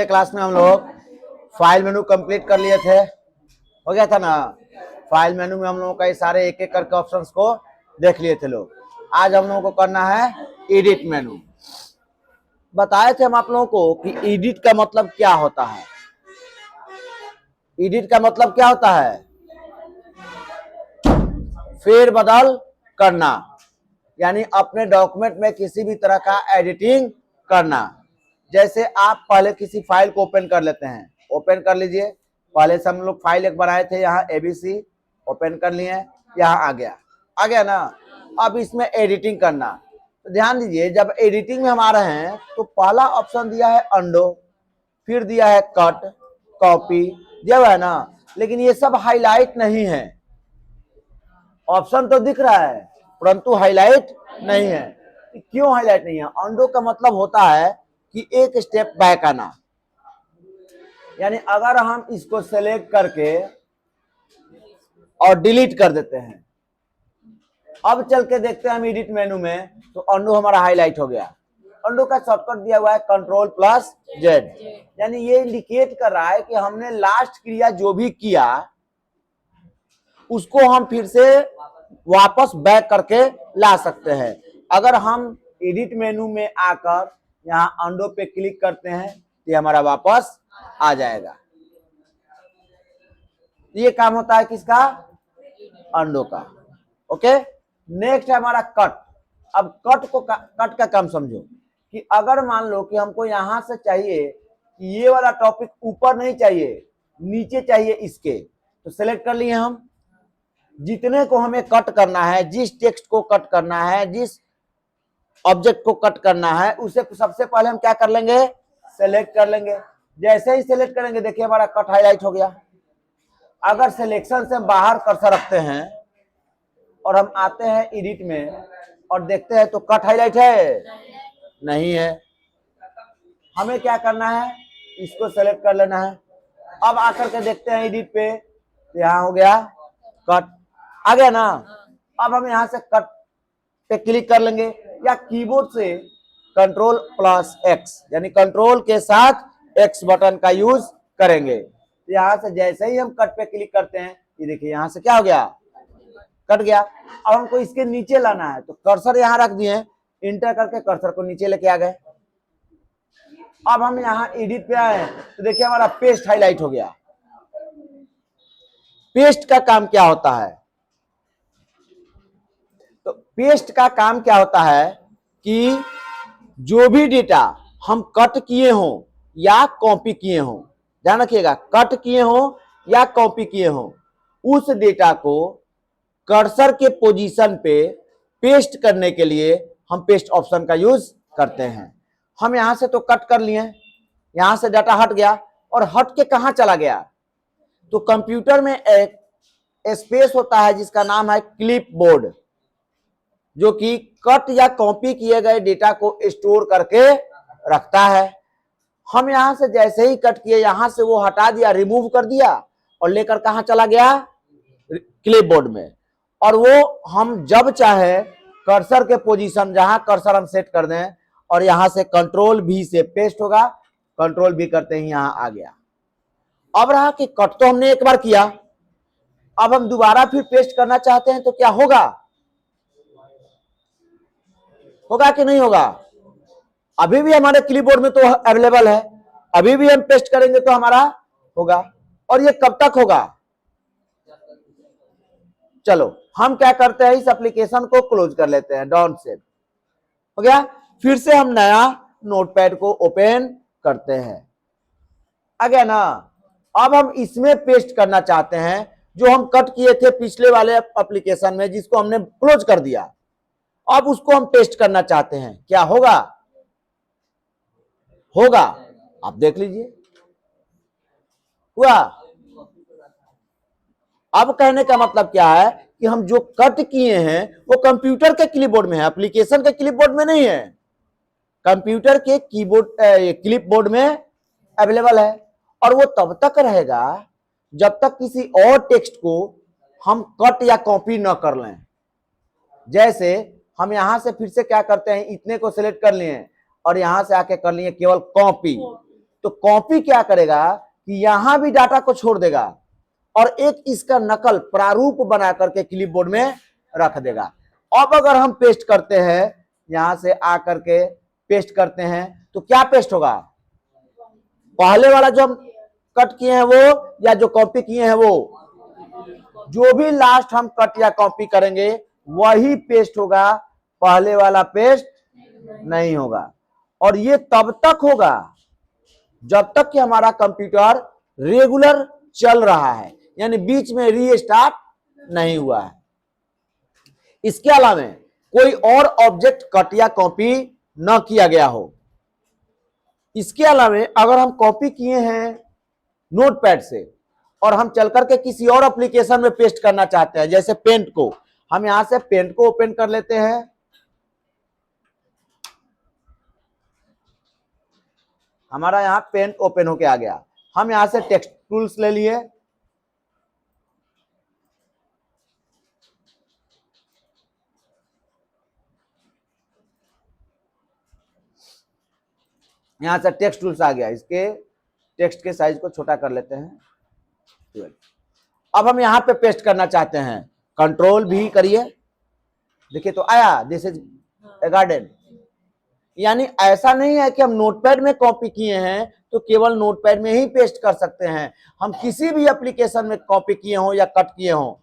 Class में हम लोग फाइल मेनू कंप्लीट कर लिए थे, हो गया था ना। फाइल मेनू में हम लोगों का ये सारे एक एक करके ऑप्शंस को देख लिए थे लोग। आज हम लोगों को करना है एडिट मेनू। बताए थे हम आप लोगों को कि एडिट का मतलब क्या होता है। एडिट का मतलब क्या होता है? फेर बदल करना, यानी अपने डॉक्यूमेंट में किसी भी तरह का एडिटिंग करना। जैसे आप पहले किसी फाइल को ओपन कर लेते हैं, ओपन कर लीजिए। पहले से हम लोग फाइल एक बनाए थे, यहाँ एबीसी ओपन कर लिए, यहाँ आ गया ना। अब इसमें एडिटिंग करना, तो ध्यान दीजिए, जब एडिटिंग में हम आ रहे हैं तो पहला ऑप्शन दिया है अंडो, फिर दिया है कट, कॉपी दिया हुआ है ना, लेकिन ये सब हाईलाइट नहीं है। ऑप्शन तो दिख रहा है परंतु हाईलाइट नहीं है। क्यों हाईलाइट नहीं है? अंडो का मतलब होता है कि एक स्टेप बैक आना, यानी अगर हम इसको सेलेक्ट करके और डिलीट कर देते हैं, अब चल के देखते हैं हम एडिट मेनू में, तो अंडो हमारा हाईलाइट हो गया। अंडो का शॉर्टकट दिया हुआ है Ctrl+Z, यानी ये इंडिकेट कर रहा है कि हमने लास्ट क्रिया जो भी किया उसको हम फिर से वापस बैक करके ला सकते हैं। अगर हम एडिट मेनू में आकर यहाँ अंडो पे क्लिक करते हैं तो हमारा वापस आ जाएगा। ये काम होता है किसका? अंडो का। ओके, नेक्स्ट है हमारा कट। अब कट का काम समझो कि अगर मान लो कि हमको यहां से चाहिए कि ये वाला टॉपिक ऊपर नहीं चाहिए, नीचे चाहिए इसके, तो सेलेक्ट कर लिए हम। जितने को हमें कट करना है, जिस टेक्स्ट को कट करना है, जिस ऑब्जेक्ट को कट करना है, उसे सबसे पहले हम क्या कर लेंगे? सेलेक्ट कर लेंगे। जैसे ही सेलेक्ट करेंगे देखिए हमारा कट हाईलाइट हो गया। अगर सिलेक्शन से बाहर कर्सर रखते हैं और हम आते हैं एडिट में और देखते हैं तो कट हाईलाइट है? नहीं है। हमें क्या करना है? इसको सेलेक्ट कर लेना है। अब आकर के देखते हैं एडिट पे, तो यहाँ हो गया कट, आ गया ना। अब हम यहाँ से कट पे क्लिक कर लेंगे, या कीबोर्ड से Ctrl+X, यानी कंट्रोल के साथ X बटन का यूज करेंगे। यहाँ से जैसे ही हम कट पे क्लिक करते हैं, ये देखिए यहाँ से क्या हो गया? कट गया। अब हमको इसके नीचे लाना है, तो कर्सर यहाँ रख दिए, इंटर करके कर्सर को नीचे लेके आ गए। अब हम यहाँ एडिट पे आए तो देखिए हमारा पेस्ट हाईलाइट हो गया। पेस्ट का काम क्या होता है? तो पेस्ट का काम क्या होता है कि जो भी डेटा हम कट किए हों या कॉपी किए हों, ध्यान रखिएगा, कट किए हों या कॉपी किए हों, उस डेटा को कर्सर के पोजीशन पे पेस्ट करने के लिए हम पेस्ट ऑप्शन का यूज करते हैं। हम यहां से तो कट कर लिए, यहां से डाटा हट गया, और हट के कहां चला गया? तो कंप्यूटर में एक स्पेस होता है जिसका नाम है क्लिपबोर्ड, जो कि कट या कॉपी किए गए डेटा को स्टोर करके रखता है। हम यहां से जैसे ही कट किए, यहां से वो हटा दिया, रिमूव कर दिया, और लेकर कहां चला गया? क्लिपबोर्ड में। और वो हम जब चाहे कर्सर के पोजीशन, जहां कर्सर हम सेट कर दें, और यहां से Ctrl+V से पेस्ट होगा, Ctrl+V करते ही यहां आ गया। अब रहा कि कट तो हमने एक बार किया, अब हम दोबारा फिर पेस्ट करना चाहते हैं तो क्या होगा? होगा कि नहीं होगा? अभी भी हमारे क्लिपबोर्ड में तो अवेलेबल है, अभी भी हम पेस्ट करेंगे तो हमारा होगा। और ये कब तक होगा? चलो हम क्या करते हैं, इस एप्लीकेशन को क्लोज कर लेते हैं, डोंट सेव, हो गया। फिर से हम नया नोटपैड को ओपन करते हैं, आ गया ना। अब हम इसमें पेस्ट करना चाहते हैं जो हम कट किए थे पिछले वाले एप्लीकेशन में, जिसको हमने क्लोज कर दिया। अब उसको हम पेस्ट करना चाहते हैं, क्या होगा? होगा, आप देख लीजिए, हुआ। अब कहने का मतलब क्या है कि हम जो कट किए हैं वो कंप्यूटर के क्लिपबोर्ड में है, एप्लीकेशन के क्लिपबोर्ड में नहीं है, कंप्यूटर के कीबोर्ड क्लिपबोर्ड में अवेलेबल है। और वो तब तक रहेगा जब तक किसी और टेक्स्ट को हम कट या कॉपी न कर लें। जैसे हम यहां से फिर से क्या करते हैं, इतने को सिलेक्ट कर लिए और यहां से आके कर लिए केवल कॉपी, तो कॉपी क्या करेगा कि यहां भी डाटा को छोड़ देगा और एक इसका नकल प्रारूप बना करके क्लिपबोर्ड में रख देगा। अब अगर हम पेस्ट करते हैं, यहां से आकर के पेस्ट करते हैं, तो क्या पेस्ट होगा? पहले वाला जो हम कट किए हैं वो, या जो कॉपी किए हैं वो? जो भी लास्ट हम कट या कॉपी करेंगे वही पेस्ट होगा, पहले वाला पेस्ट नहीं होगा। और ये तब तक होगा जब तक कि हमारा कंप्यूटर रेगुलर चल रहा है, यानी बीच में रीस्टार्ट नहीं हुआ है। इसके अलावा कोई और ऑब्जेक्ट कट या कॉपी न किया गया हो। इसके अलावा अगर हम कॉपी किए हैं नोटपैड से और हम चल करके किसी और एप्लीकेशन में पेस्ट करना चाहते हैं, जैसे पेंट को, हम यहां से पेंट को ओपन कर लेते हैं। हमारा यहां पेंट ओपन होके आ गया। हम यहां से टेक्स्ट टूल्स ले लिए, यहां से टेक्स्ट टूल्स आ गया। इसके टेक्स्ट के साइज को छोटा कर लेते हैं 12। अब हम यहां पे पेस्ट करना चाहते हैं, कंट्रोल भी करिए, देखिए तो आया, दिस इज ए गार्डन। यानी ऐसा नहीं है कि हम नोटपैड में कॉपी किए हैं तो केवल नोटपैड में ही पेस्ट कर सकते हैं। हम किसी भी एप्लीकेशन में कॉपी किए हो या कट किए हो,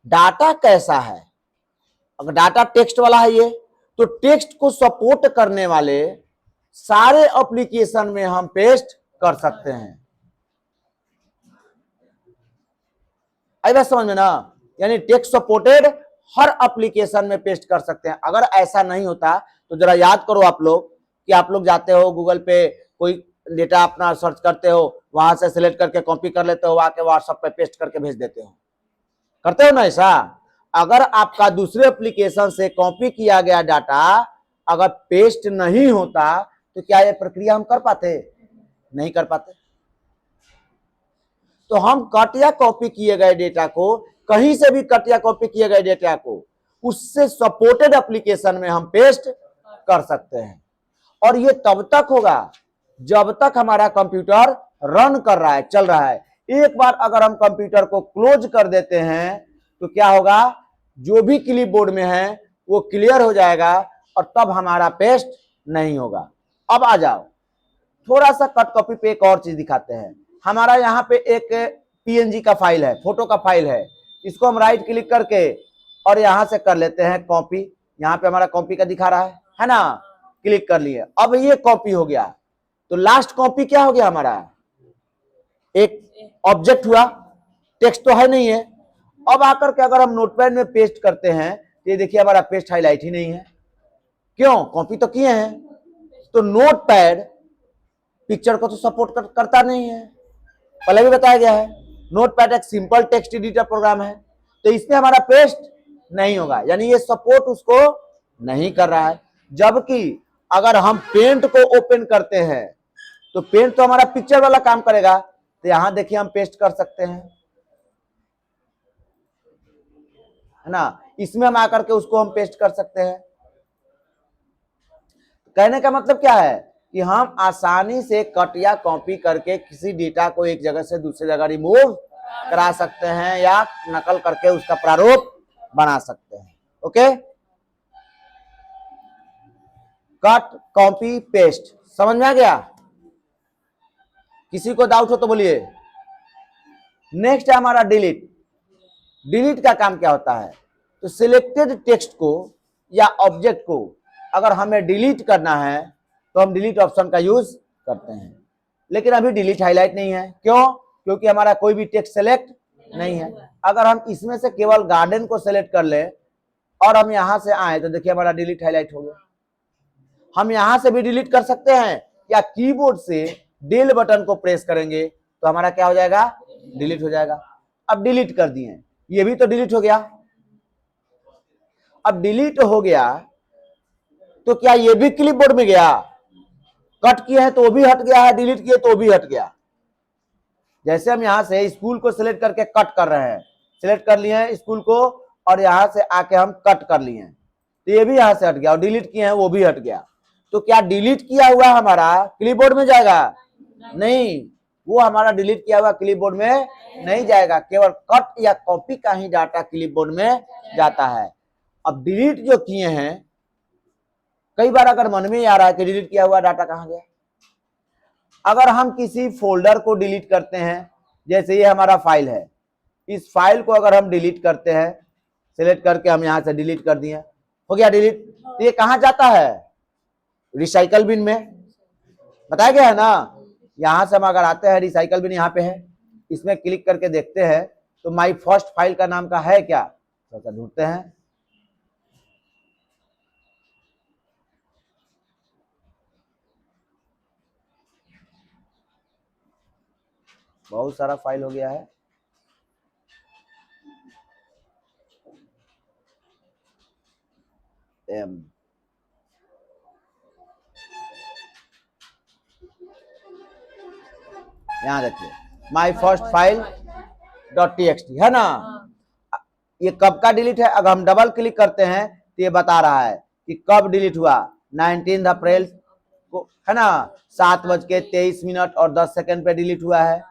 डाटा कैसा है, अगर डाटा टेक्स्ट वाला है ये, तो टेक्स्ट को सपोर्ट करने वाले सारे एप्लीकेशन में हम पेस्ट कर सकते हैं। आई बात समझ में ना? यानी टेक्स्ट सपोर्टेड हर एप्लीकेशन में पेस्ट कर सकते हैं। अगर ऐसा नहीं होता तो जरा याद करो आप लोग कि आप लोग जाते हो गूगल पे, कोई डेटा अपना सर्च करते हो, वहां से सिलेक्ट करके कॉपी कर लेते हो, आके व्हाट्सएप पे पेस्ट करके भेज देते हो, करते हो ना ऐसा? अगर आपका दूसरे एप्लीकेशन से कॉपी किया गया डाटा अगर पेस्ट नहीं होता तो क्या यह प्रक्रिया हम कर पाते? नहीं कर पाते। तो हम कट या कॉपी किए गए डेटा को, कहीं से भी कट या कॉपी किए गए डेटा को उससे सपोर्टेड एप्लीकेशन में हम पेस्ट कर सकते हैं। और ये तब तक होगा जब तक हमारा कंप्यूटर रन कर रहा है, चल रहा है। एक बार अगर हम कंप्यूटर को क्लोज कर देते हैं तो क्या होगा? जो भी क्लिपबोर्ड में है वो क्लियर हो जाएगा और तब हमारा पेस्ट नहीं होगा। अब आ जाओ, थोड़ा सा कट कॉपी पे एक और चीज दिखाते हैं। हमारा यहाँ पे एक पीएनजी का फाइल है, फोटो का फाइल है, इसको हम राइट क्लिक करके और यहां से कर लेते हैं कॉपी। यहाँ पे हमारा कॉपी का दिखा रहा है ना? क्लिक कर लिए, अब ये कॉपी हो गया। तो लास्ट कॉपी क्या हो गया हमारा? एक ऑब्जेक्ट हुआ, टेक्स्ट तो है नहीं है। अब आकर के अगर हम नोटपैड में पेस्ट करते हैं तो ये देखिए हमारा पेस्ट हाईलाइट ही नहीं है। क्यों? कॉपी तो किए हैं। तो नोटपैड पिक्चर को तो सपोर्ट करता नहीं है, पहले भी बताया गया है। नोटपैड एक सिंपल टेक्स्ट एडिटर प्रोग्राम है, तो इसमें हमारा पेस्ट नहीं होगा, यानी ये सपोर्ट उसको नहीं कर रहा है। जबकि अगर हम पेंट को ओपन करते हैं तो पेंट तो हमारा पिक्चर वाला काम करेगा। तो यहां देखिए हम पेस्ट कर सकते हैं, है ना? इसमें हम आकर के उसको हम पेस्ट कर सकते हैं। कहने का मतलब क्या है कि हम आसानी से कट या कॉपी करके किसी डेटा को एक जगह से दूसरी जगह रिमूव करा सकते हैं या नकल करके उसका प्रारूप बना सकते हैं। ओके, कट कॉपी पेस्ट समझ में आ गया? किसी को डाउट हो तो बोलिए। नेक्स्ट है हमारा डिलीट। डिलीट का काम क्या होता है? तो सिलेक्टेड टेक्स्ट को या ऑब्जेक्ट को अगर हमें डिलीट करना है तो हम डिलीट ऑप्शन का यूज करते हैं। लेकिन अभी डिलीट हाईलाइट नहीं है, क्यों? क्योंकि हमारा कोई भी टेक्स्ट सेलेक्ट नहीं है। अगर हम इसमें से केवल गार्डन को सेलेक्ट कर ले और हम यहां से आए तो देखिए हमारा डिलीट हाईलाइट हो गया। हम यहां से भी डिलीट कर सकते हैं या कीबोर्ड से डिलीट बटन को प्रेस करेंगे तो हमारा क्या हो जाएगा? डिलीट हो जाएगा। अब डिलीट कर दिए, ये भी तो डिलीट हो गया। अब डिलीट हो गया तो क्या ये भी क्लिपबोर्ड में गया? कट किए हैं तो वो भी हट गया है, डिलीट किए तो भी हट गया। जैसे हम यहां से स्कूल को सिलेक्ट करके कट कर रहे हैं, सिलेक्ट कर लिए हैं स्कूल को और यहां से आके हम कट कर लिए हैं तो ये भी यहां से हट गया, और डिलीट किए हैं वो भी हट गया। तो क्या डिलीट किया हुआ हमारा क्लिपबोर्ड में जाएगा? नहीं, वो हमारा डिलीट किया हुआ क्लिपबोर्ड में नहीं जाएगा, केवल कट या कॉपी का ही डाटा क्लिपबोर्ड में जाता है। अब डिलीट जो किए हैं, कई बार अगर मन में ही आ रहा है कि डिलीट किया हुआ डाटा कहां गया, अगर हम किसी फोल्डर को डिलीट करते हैं, जैसे ये हमारा फाइल है, इस फाइल को अगर हम डिलीट करते हैं, सिलेक्ट करके हम यहां से डिलीट कर दिए, हो गया डिलीट, तो ये कहां जाता है, रिसाइकल बिन में, बताया गया है ना। यहां से हम अगर आते हैं, रिसाइकल बिन यहाँ पे है, इसमें क्लिक करके देखते हैं तो माई फर्स्ट फाइल का नाम का है क्या, तो ढूंढते हैं, बहुत सारा फाइल हो गया है। एम यहां देखिए, माई फर्स्ट फाइल .txt है ना। ये कब का डिलीट है, अगर हम डबल क्लिक करते हैं तो ये बता रहा है कि कब डिलीट हुआ, 19 अप्रैल को, है ना, 7:23 और 10 सेकंड पे डिलीट हुआ है,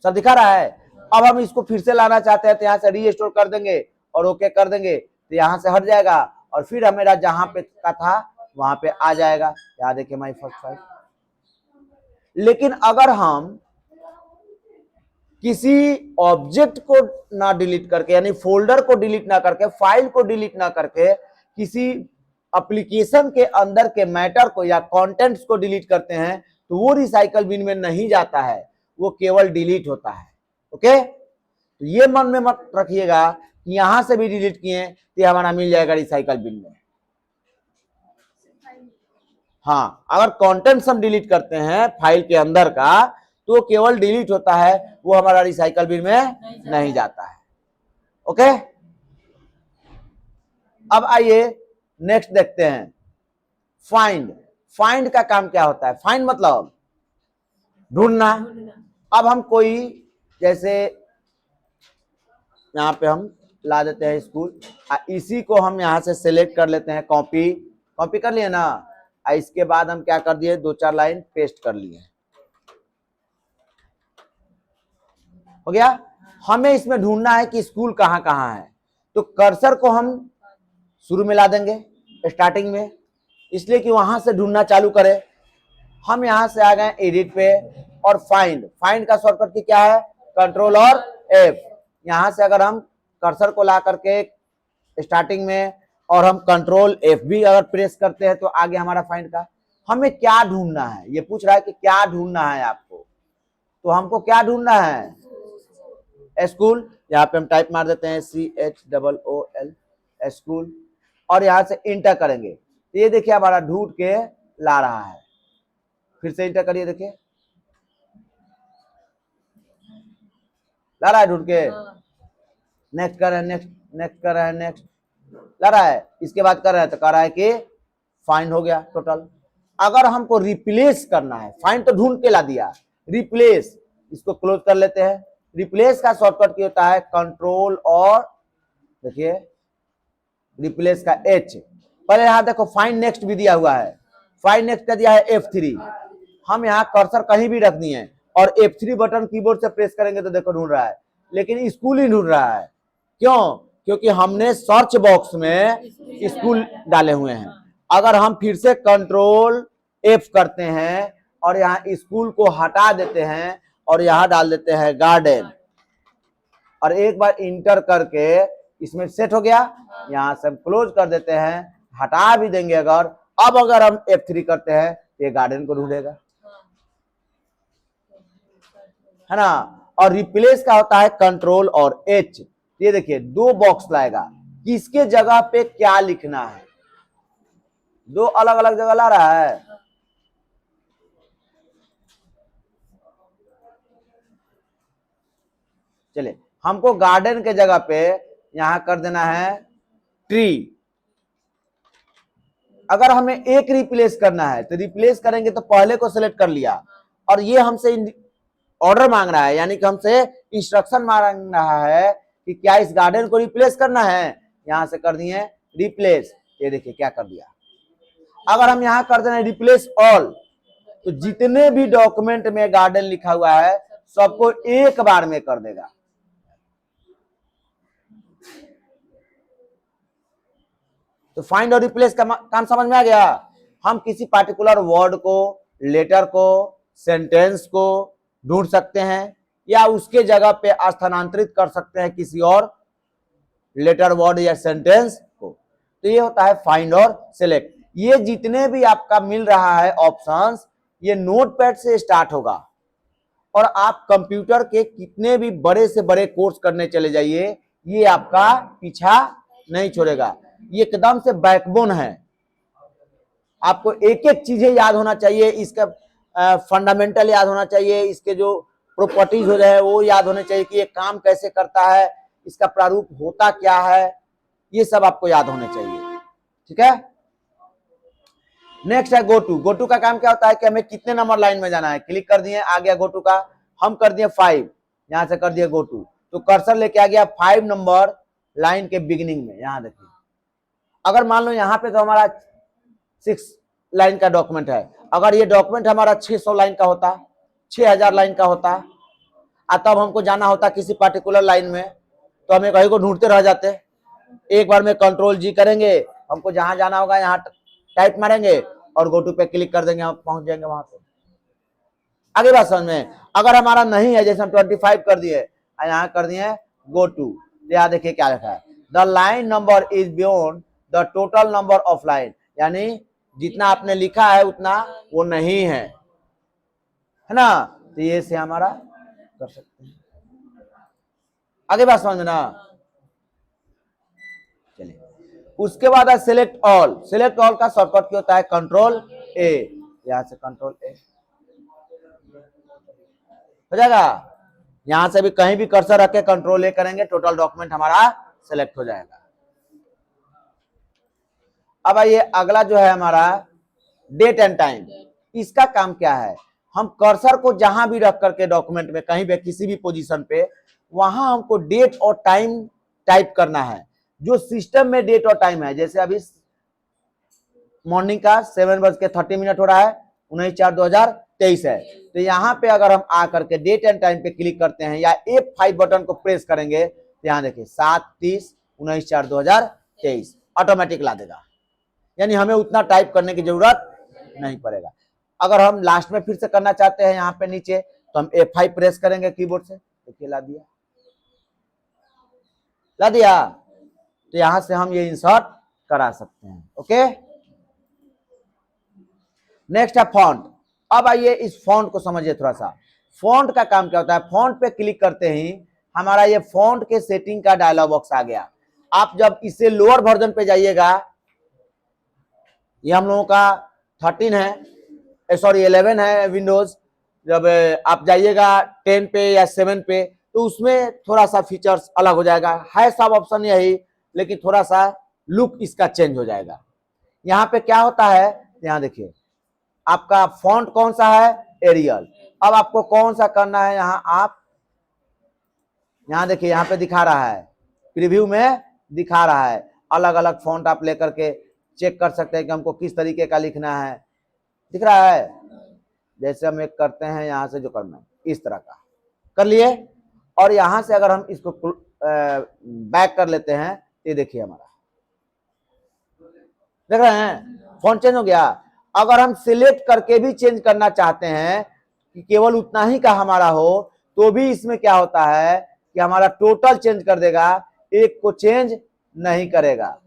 सब दिखा रहा है। अब हम इसको फिर से लाना चाहते हैं तो यहाँ से रीस्टोर कर देंगे और ओके कर देंगे, तो यहाँ से हट जाएगा और फिर मेरा जहां पे का था वहां पे आ जाएगा। यहाँ देखिए माई फर्स्ट फाइल। लेकिन अगर हम किसी ऑब्जेक्ट को ना डिलीट करके, यानी फोल्डर को डिलीट ना करके, फाइल को डिलीट ना करके, किसी एप्लीकेशन के अंदर के मैटर को या कंटेंट्स को डिलीट करते हैं, तो वो रिसाइकल बिन में नहीं जाता है, वो केवल डिलीट होता है। ओके, तो ये मन में मत रखिएगा कि यहां से भी डिलीट किए तो हमारा मिल जाएगा रिसाइकल बिन में। हाँ, अगर कंटेंट्स हम डिलीट करते हैं फाइल के अंदर का, तो केवल डिलीट होता है, वो हमारा रिसाइकल बिन में नहीं जाता है। ओके, अब आइए नेक्स्ट देखते हैं, फाइंड। फाइंड का काम क्या होता है, फाइंड मतलब ढूंढना। अब हम कोई, जैसे यहाँ पे हम ला देते हैं स्कूल, इसी को हम यहाँ से सिलेक्ट कर लेते हैं, कॉपी, कॉपी कर लिए ना, इसके बाद हम क्या कर दिए, 2-4 लाइन पेस्ट कर लिए, हो गया। हमें इसमें ढूंढना है कि स्कूल कहां कहां है, तो कर्सर को हम शुरू में ला देंगे, स्टार्टिंग में, इसलिए कि वहां से ढूंढना चालू करें। हम यहां से आ गए एडिट पे और फाइंड। फाइंड का शॉर्टकट की क्या है, कंट्रोल और F। यहां से अगर हम कर्सर को ला करके स्टार्टिंग में और हम कंट्रोल F भी अगर प्रेस करते हैं तो आगे हमारा फाइंड का। हमें क्या ढूंढना है, ये पूछ रहा है कि क्या ढूंढना है आपको, तो हमको क्या ढूंढना है, स्कूल। यहाँ पे हम टाइप मार देते हैं CHOOL स्कूल और यहाँ से इंटर करेंगे, तो ये देखिए हमारा ढूंढ के ला रहा है। फिर से इंटर करिए, देखिए ला रहा है ढूंढ के, नेक्स्ट कर रहे हैं, नेक्स्ट कर रहे हैं, नेक्स्ट ला रहा है। इसके बाद कर रहे हैं तो कह रहा है कि फाइंड हो गया टोटल। अगर हमको रिप्लेस करना है, फाइंड तो ढूंढ के ला दिया, रिप्लेस, इसको क्लोज कर लेते हैं। रिप्लेस का शॉर्टकट क्या होता है, कंट्रोल और देखिए रिप्लेस का H। पहले यहां देखो फाइंड नेक्स्ट भी दिया हुआ है, फाइंड नेक्स्ट का दिया है F3। हम यहाँ कर्सर कहीं भी रख दिए और F3 बटन कीबोर्ड से प्रेस करेंगे तो देखो ढूंढ रहा है, लेकिन स्कूल ही ढूंढ रहा है। क्यों, क्योंकि हमने सर्च बॉक्स में स्कूल डाले हुए हैं। अगर हम फिर से कंट्रोल F करते हैं और यहाँ स्कूल को हटा देते हैं और यहाँ डाल देते हैं गार्डन, और एक बार इंटर करके इसमें सेट हो गया, यहाँ से हम क्लोज कर देते हैं, हटा भी देंगे अगर। अब अगर हम F3 करते हैं तो ये गार्डन को ढूंढेगा, है ना। और रिप्लेस का होता है कंट्रोल और H। ये देखिए 2 बॉक्स लाएगा, किसके जगह पे क्या लिखना है, 2 अलग अलग जगह ला रहा है। चलिए, हमको गार्डन के जगह पे यहां कर देना है ट्री। अगर हमें एक रिप्लेस करना है तो रिप्लेस करेंगे तो पहले को सिलेक्ट कर लिया, और ये हमसे ऑर्डर मांग रहा है, यानी कि हमसे इंस्ट्रक्शन मांग रहा है कि क्या इस गार्डन को रिप्लेस करना है। यहां से कर दिए रिप्लेस, ये देखिए क्या कर दिया। अगर हम यहां कर देना रिप्लेस ऑल, तो जितने भी डॉक्यूमेंट में गार्डन लिखा हुआ है सबको एक बार में कर देगा। तो फाइंड और रिप्लेस का काम समझ में आ गया। हम किसी पार्टिकुलर वर्ड को, लेटर को, सेंटेंस को ढूंढ सकते हैं या उसके जगह पे स्थानांतरित कर सकते हैं किसी और लेटर, वर्ड या सेंटेंस को। तो ये होता है फाइंड और सिलेक्ट। ये जितने भी आपका मिल रहा है ऑप्शंस, ये नोटपैड से स्टार्ट होगा और आप कंप्यूटर के कितने भी बड़े से बड़े कोर्स करने चले जाइए, ये आपका पीछा नहीं छोड़ेगा। ये एकदम से बैकबोन है। आपको एक एक चीजें याद होना चाहिए, इसका फंडामेंटल याद होना चाहिए, इसके जो प्रॉपर्टीज हो जाए वो याद होने चाहिए कि ये काम कैसे करता है, इसका प्रारूप होता क्या है, ये सब आपको याद होने चाहिए। ठीक है। नेक्स्ट है गो टू। गो टू का काम क्या होता है कि हमें कितने नंबर लाइन में जाना है, क्लिक कर दिए, आ गया गो टू का। हम कर दिए 5, यहां से कर दिए गो टू, तो कर्सर लेके आ गया 5 नंबर लाइन के बिगिनिंग में। यहां देखिए, अगर मान लो यहाँ पे तो हमारा 6 लाइन का डॉक्यूमेंट है, अगर ये डॉक्यूमेंट हमारा 600 लाइन का होता, 6000 लाइन का होता, तब हमको जाना होता किसी पार्टिकुलर लाइन में, तो हमें कहीं को ढूंढते रह जाते। एक बार में कंट्रोल जी करेंगे, हमको जहां जाना होगा यहाँ टाइप मारेंगे और गो टू पे क्लिक कर देंगे, हम पहुंच जाएंगे वहां पे। आगे बात समझ में। अगर हमारा नहीं है, जैसे हम 25 कर दिए, यहाँ कर दिए गो टू, यहाँ देखिए क्या लिखा है, the line number is beyond the total number of line, यानी जितना आपने लिखा है उतना वो नहीं है ना। तो ये से हमारा कर सकते हैं। आगे बात समझ में ना। चलिए, उसके बाद है सिलेक्ट ऑल। सिलेक्ट ऑल का शॉर्टकट क्या होता है, कंट्रोल ए, यहां से कंट्रोल ए हो जाएगा। यहां से भी कहीं भी कर्सर रख के कंट्रोल ए करेंगे, टोटल डॉक्यूमेंट हमारा सिलेक्ट हो जाएगा। अब आइए अगला जो है हमारा डेट एंड टाइम। इसका काम क्या है, हम कर्सर को जहां भी रख करके डॉक्यूमेंट में कहीं भी किसी भी पोजीशन पे, वहां हमको डेट और टाइम टाइप करना है। जो सिस्टम में डेट और टाइम है, जैसे अभी मॉर्निंग का 7:30 हो रहा है, 19/4/2023 है, तो यहाँ पे अगर हम आ करके डेट एंड टाइम पे क्लिक करते हैं या F5 बटन को प्रेस करेंगे, तो यहाँ देखिए 7/30/19/4/2023 ऑटोमेटिक ला देगा, यानी हमें उतना टाइप करने की जरूरत नहीं पड़ेगा। अगर हम लास्ट में फिर से करना चाहते हैं यहाँ पे नीचे, तो हम F5 प्रेस करेंगे कीबोर्ड से, देखिए ला दिया, ला दिया। तो यहां से हम ये इंसर्ट करा सकते हैं। ओके, नेक्स्ट है फॉन्ट। अब आइए इस फॉन्ट को समझिए थोड़ा सा। फॉन्ट का काम क्या होता है, फॉन्ट पे क्लिक करते ही हमारा ये फॉन्ट के सेटिंग का डायलॉग बॉक्स आ गया। आप जब इसे लोअर वर्जन पे जाइएगा, ये हम लोगों का 13 है, सॉरी 11 है विंडोज, जब आप जाइएगा 10 पे या 7 पे, तो उसमें थोड़ा सा फीचर्स अलग हो जाएगा, है सब ऑप्शन यही, लेकिन थोड़ा सा लुक इसका चेंज हो जाएगा। यहाँ पे क्या होता है, यहाँ देखिए आपका फॉन्ट कौन सा है, एरियल। अब आपको कौन सा करना है, यहाँ आप यहाँ देखिए, यहाँ पे दिखा रहा है, प्रीव्यू में दिखा रहा है, अलग अलग फॉन्ट आप लेकर के चेक कर सकते हैं कि हमको किस तरीके का लिखना है, दिख रहा है। जैसे हम एक करते हैं, यहाँ से जो करना है इस तरह का कर लिए, और यहाँ से अगर हम इसको बैक कर लेते हैं, ये देखिए हमारा, देख रहे हैं फॉन्ट चेंज हो गया। अगर हम सिलेक्ट करके भी चेंज करना चाहते हैं कि केवल उतना ही का हमारा हो, तो भी इसमें क्या होता है कि हमारा टोटल चेंज कर देगा, एक को चेंज नहीं करेगा।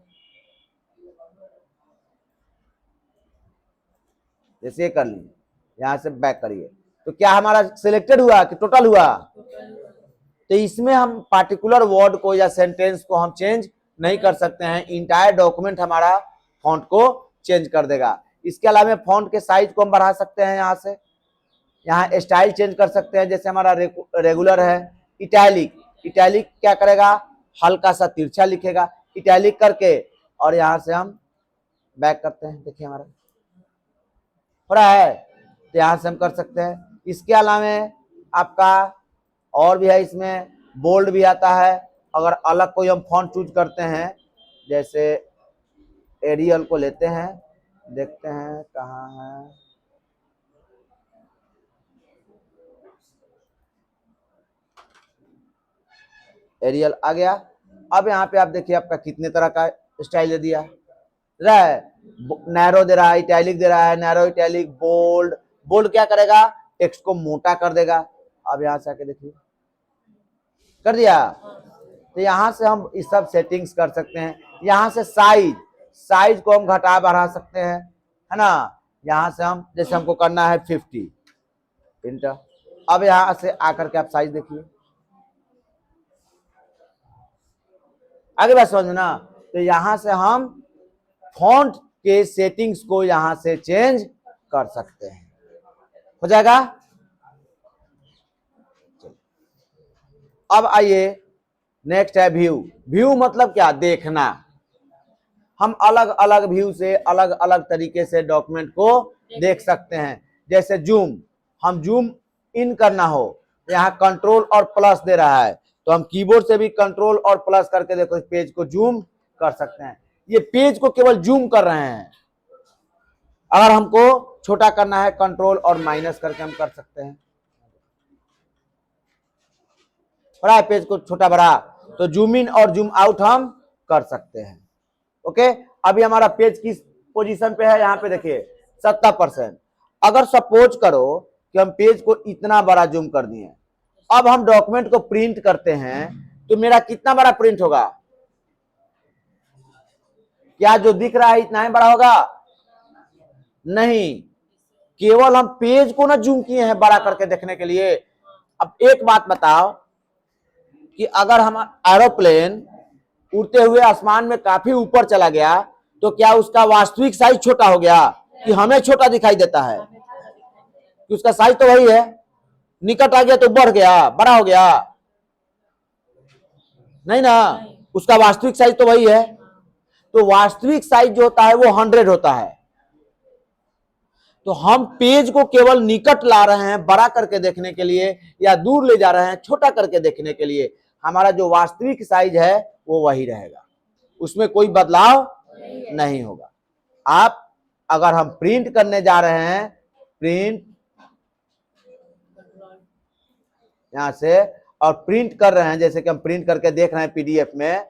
जैसे कर लिए, यहां से बैक करिए, तो क्या हमारा सिलेक्टेड हुआ कि टोटल हुआ। तो इसमें हम पार्टिकुलर वर्ड को या सेंटेंस को हम चेंज नहीं कर सकते हैं, इंटायर डॉक्यूमेंट हमारा फॉन्ट को चेंज कर देगा। इसके अलावा फॉन्ट के साइज को हम बढ़ा सकते हैं, यहाँ से यहाँ स्टाइल चेंज कर सकते हैं। जैसे हमारा रेगुलर है, इटैलिक, इटैलिक क्या करेगा, हल्का सा तिरछा लिखेगा, इटैलिक करके, और यहाँ से हम बैक करते हैं, देखिए हमारा हो रहा है, तो यहाँ से हम कर सकते हैं। इसके अलावा आपका और भी है, इसमें बोल्ड भी आता है। अगर अलग कोई हम फॉन्ट चूज करते हैं, जैसे एरियल को लेते हैं, देखते हैं कहाँ है, एरियल आ गया। अब यहाँ पे आप देखिए आपका कितने तरह का स्टाइल दे दिया रहा है, नैरो दे रहा है, इटैलिक दे रहा है, नैरो इटैलिक, बोल्ड। बोल्ड क्या करेगा, टेक्स्ट को मोटा कर देगा। अब यहाँ से आके देखिए कर दिया। तो यहाँ से हम इस सब सेटिंग्स कर सकते हैं। यहाँ से साइज को हम घटा बढ़ा सकते हैं, है ना। यहाँ से हम जैसे हमको करना है 50 इंटर। अब यहाँ से आकर के आप साइज देखिए, आगे बात समझ में ना। तो यहाँ से हम फॉन्ट के सेटिंग्स को यहाँ से चेंज कर सकते हैं, हो जाएगा। अब आइए नेक्स्ट है व्यू। व्यू मतलब क्या, देखना। हम अलग अलग व्यू से अलग अलग तरीके से डॉक्यूमेंट को देख सकते हैं। जैसे जूम, हम जूम इन करना हो, यहाँ कंट्रोल और प्लस दे रहा है, तो हम कीबोर्ड से भी कंट्रोल और प्लस करके देखो इस पेज को जूम कर सकते हैं। ये पेज को केवल जूम कर रहे हैं। अगर हमको छोटा करना है, कंट्रोल और माइनस करके हम कर सकते हैं। बड़ा है पेज को छोटा बड़ा, तो जूम इन और जूम आउट हम कर सकते हैं। ओके, अभी हमारा पेज किस पोजीशन पे है, यहाँ पे देखिए 70%। अगर सपोज करो कि हम पेज को इतना बड़ा जूम कर दिए, अब हम डॉक्यूमेंट को प्रिंट करते हैं, तो मेरा कितना बड़ा प्रिंट होगा, क्या जो दिख रहा है इतना ही बड़ा होगा? नहीं, केवल हम पेज को ना जूम किए हैं बड़ा करके देखने के लिए। अब एक बात बताओ कि अगर हम एरोप्लेन उड़ते हुए आसमान में काफी ऊपर चला गया, तो क्या उसका वास्तविक साइज छोटा हो गया कि हमें छोटा दिखाई देता है? कि उसका साइज तो वही है, निकट आ गया तो बढ़ गया, बड़ा हो गया? नहीं ना, उसका वास्तविक साइज तो वही है। तो वास्तविक साइज जो होता है वो 100 होता है। तो हम पेज को केवल निकट ला रहे हैं बड़ा करके देखने के लिए, या दूर ले जा रहे हैं छोटा करके देखने के लिए। हमारा जो वास्तविक साइज है वो वही रहेगा, उसमें कोई बदलाव नहीं होगा। आप अगर हम प्रिंट करने जा रहे हैं, प्रिंट यहां से, और प्रिंट कर रहे हैं, जैसे कि हम प्रिंट करके देख रहे हैं पीडीएफ में,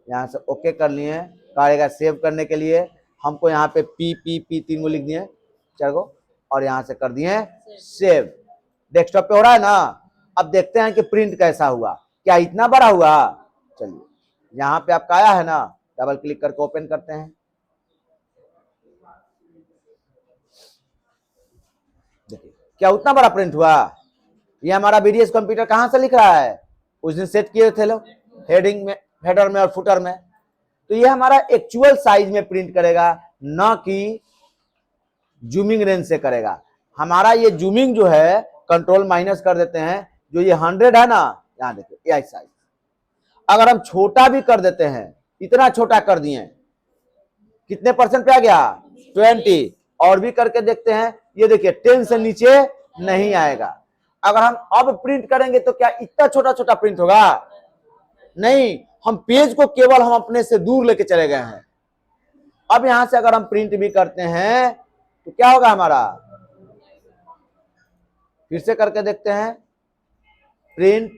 यहां से ओके कर लिए, करेगा सेव करने के लिए। हमको यहाँ पे पी 3 गो लिख दिए, 4 गो, और यहां से कर दिए सेव। डेस्कटॉप पे हो रहा है ना। अब देखते हैं कि प्रिंट कैसा हुआ, क्या इतना बड़ा हुआ? चलिए, यहाँ पे आपका आया है ना, डबल क्लिक करके ओपन करते हैं। देखिए क्या उतना बड़ा प्रिंट हुआ। ये हमारा बीडीएस कंप्यूटर कहां से लिख रहा है, उस दिन सेट किए थे लोग, हेडिंग में, हेडर में और फुटर में। तो ये हमारा एक्चुअल साइज में प्रिंट करेगा, ना कि जूमिंग रेंज से करेगा। हमारा ये जूमिंग जो है, कंट्रोल माइनस कर देते हैं, जो ये 100 है ना, यहां देखिए ये साइज। अगर हम छोटा भी कर देते हैं, इतना छोटा कर दिए, कितने परसेंट पे आ गया? 20। और भी करके देखते हैं, ये देखिए 10 से नीचे नहीं आएगा। अगर हम अब प्रिंट करेंगे तो क्या इतना छोटा छोटा प्रिंट होगा? नहीं, हम पेज को केवल हम अपने से दूर लेके चले गए हैं। अब यहां से अगर हम प्रिंट भी करते हैं तो क्या होगा हमारा, फिर से करके देखते हैं, प्रिंट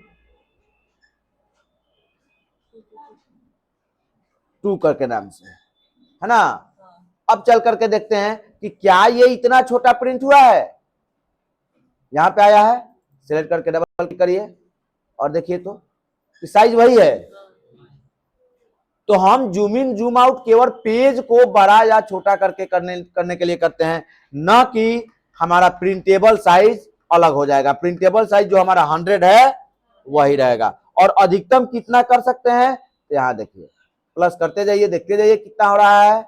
2 करके नाम से, है ना। अब चल करके देखते हैं कि क्या ये इतना छोटा प्रिंट हुआ है। यहां पे आया है, सिलेक्ट करके डबल क्लिक करिए और देखिए तो साइज वही है। तो हम जूम इन जूम आउट केवल पेज को बड़ा या छोटा करके करने के लिए करते हैं, ना कि हमारा प्रिंटेबल साइज अलग हो जाएगा। प्रिंटेबल साइज जो हमारा 100 है वही रहेगा। और अधिकतम कितना कर सकते हैं, तो यहां देखिए प्लस करते जाइए, देखते जाइए कितना हो रहा है।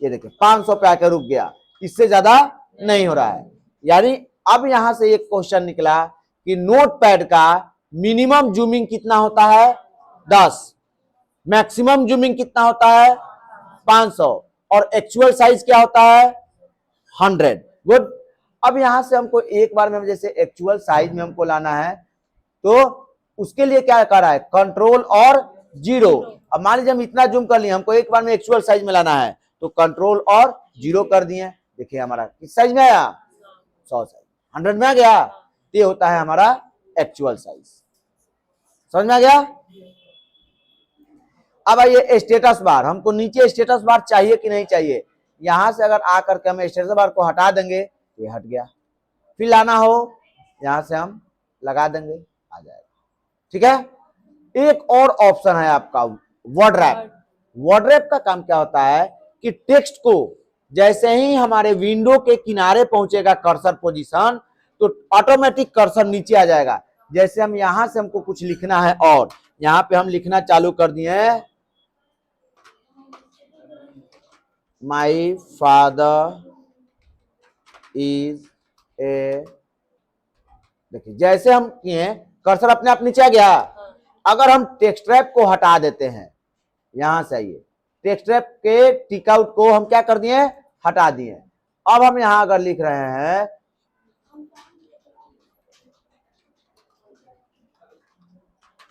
ये देखिए 500 पे आकर रुक गया, इससे ज्यादा नहीं हो रहा है। यानी अब यहां से एक क्वेश्चन निकला कि नोटपैड का मिनिमम जूमिंग कितना होता है, 10, मैक्सिमम जूमिंग कितना होता है, 500, और एक्चुअल साइज क्या होता है, 100। गुड। अब यहां से हमको एक बार में जैसे एक्चुअल साइज में हमको लाना है, तो उसके लिए क्या कर रहा है, कंट्रोल और 0। अब मान लीजिए हम इतना जूम कर लिए, हमको एक बार में एक्चुअल साइज में लाना है, तो कंट्रोल और 0 कर दिए। देखिए हमारा किस साइज में आया, 100 साइज, 100 में आ गया। ये होता है हमारा एक्चुअल साइज। समझ में आ गया। अब आइए स्टेटस बार, हमको नीचे स्टेटस बार चाहिए कि नहीं चाहिए। यहां से अगर आकर के हम स्टेटस बार को हटा देंगे, ये हट गया। फिर लाना हो यहां से हम लगा देंगे, आ जाएगा। ठीक है। एक और ऑप्शन है आपका वर्ड रैप। वर्ड रैप का काम क्या होता है कि टेक्स्ट को जैसे ही हमारे विंडो के किनारे पहुंचेगा कर्सर पोजीशन, तो ऑटोमेटिक कर्सर नीचे आ जाएगा। जैसे हम यहां से हमको कुछ लिखना है और यहां पे हम लिखना चालू कर दिए, माई फादर इज ए, देखिए जैसे हम किए कर्सर अपने आप नीचे आ गया। अगर हम टेक्स्ट रैप को हटा देते हैं, यहां से आइए, टेक्स्ट रैप के टिक आउट को हम क्या कर दिए, हटा दिए। अब हम यहां अगर लिख रहे हैं,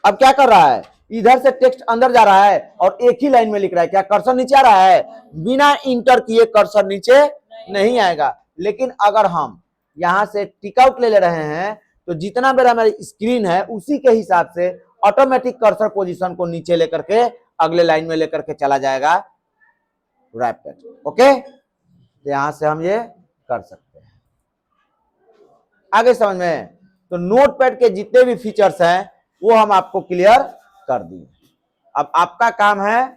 अब क्या कर रहा है, इधर से टेक्स्ट अंदर जा रहा है और एक ही लाइन में लिख रहा है। क्या कर्सर नीचे आ रहा है? बिना इंटर किए कर्सर नीचे नहीं आएगा। लेकिन अगर हम यहां से टिक आउट ले रहे हैं, तो जितना मेरा हमारी स्क्रीन है उसी के हिसाब से ऑटोमेटिक कर्सर पोजीशन को नीचे लेकर के अगले लाइन में लेकर के चला जाएगा रैप टेक्स्ट। ओके, तो यहां से हम ये कर सकते हैं। आगे समझ में? तो नोटपैड के जितने भी फीचर्स हैं वो हम आपको क्लियर कर दिए। अब आपका काम है